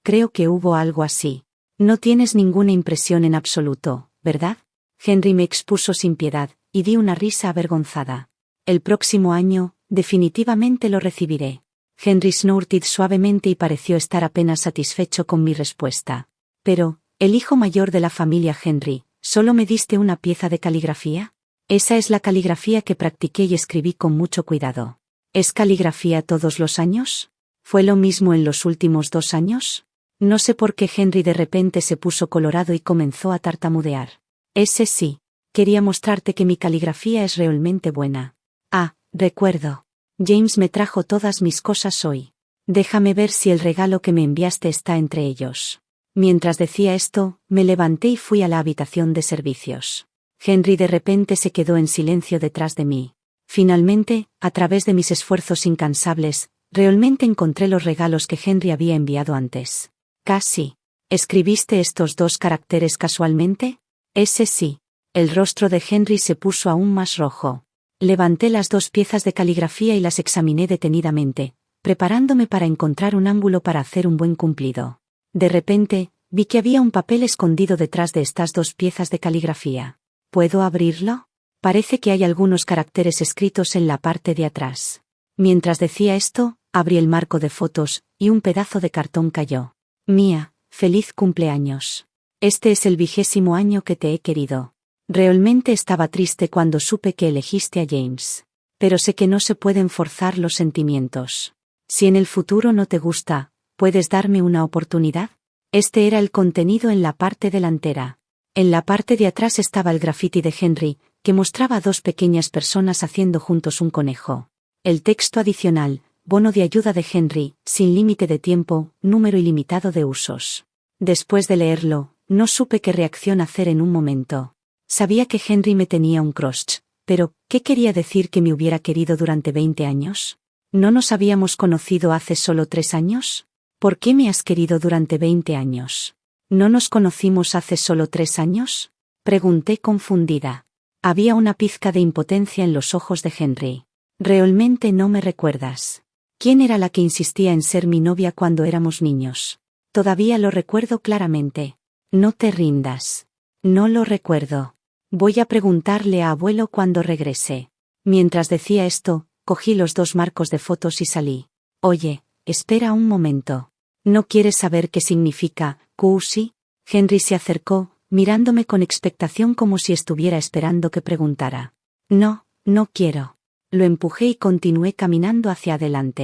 Creo que hubo algo así. No tienes ninguna impresión en absoluto, ¿verdad? Henry me expuso sin piedad, y di una risa avergonzada. El próximo año, definitivamente lo recibiré. Henry snorted suavemente y pareció estar apenas satisfecho con mi respuesta. Pero, el hijo mayor de la familia Henry, ¿solo me diste una pieza de caligrafía? Esa es la caligrafía que practiqué y escribí con mucho cuidado. ¿Es caligrafía todos los años? ¿Fue lo mismo en los últimos 2 años? No sé por qué Henry de repente se puso colorado y comenzó a tartamudear. Ese sí. Quería mostrarte que mi caligrafía es realmente buena. Ah, recuerdo. James me trajo todas mis cosas hoy. Déjame ver si el regalo que me enviaste está entre ellos. Mientras decía esto, me levanté y fui a la habitación de servicios. Henry de repente se quedó en silencio detrás de mí. Finalmente, a través de mis esfuerzos incansables, realmente encontré los regalos que Henry había enviado antes. Casi. ¿Escribiste estos 2 caracteres casualmente? Ese sí. El rostro de Henry se puso aún más rojo. Levanté las 2 piezas de caligrafía y las examiné detenidamente, preparándome para encontrar un ángulo para hacer un buen cumplido. De repente, vi que había un papel escondido detrás de estas 2 piezas de caligrafía. ¿Puedo abrirlo? Parece que hay algunos caracteres escritos en la parte de atrás. Mientras decía esto, abrí el marco de fotos, y un pedazo de cartón cayó. Mía, feliz cumpleaños. Este es el 20º año que te he querido. Realmente estaba triste cuando supe que elegiste a James. Pero sé que no se pueden forzar los sentimientos. Si en el futuro no te gusta, ¿puedes darme una oportunidad? Este era el contenido en la parte delantera. En la parte de atrás estaba el graffiti de Henry, que mostraba a dos pequeñas personas haciendo juntos un conejo. El texto adicional, bono de ayuda de Henry, sin límite de tiempo, número ilimitado de usos. Después de leerlo, no supe qué reacción hacer en un momento. Sabía que Henry me tenía un crush, pero, ¿qué quería decir que me hubiera querido durante 20 años? ¿No nos habíamos conocido hace solo 3 años? ¿Por qué me has querido durante 20 años? ¿No nos conocimos hace solo 3 años? Pregunté confundida. Había una pizca de impotencia en los ojos de Henry. Realmente no me recuerdas. ¿Quién era la que insistía en ser mi novia cuando éramos niños? Todavía lo recuerdo claramente. No te rindas. No lo recuerdo. Voy a preguntarle a abuelo cuando regrese. Mientras decía esto, cogí los 2 marcos de fotos y salí. Oye, espera un momento. ¿No quieres saber qué significa, QC? Henry se acercó, mirándome con expectación como si estuviera esperando que preguntara. No, no quiero. Lo empujé y continué caminando hacia adelante.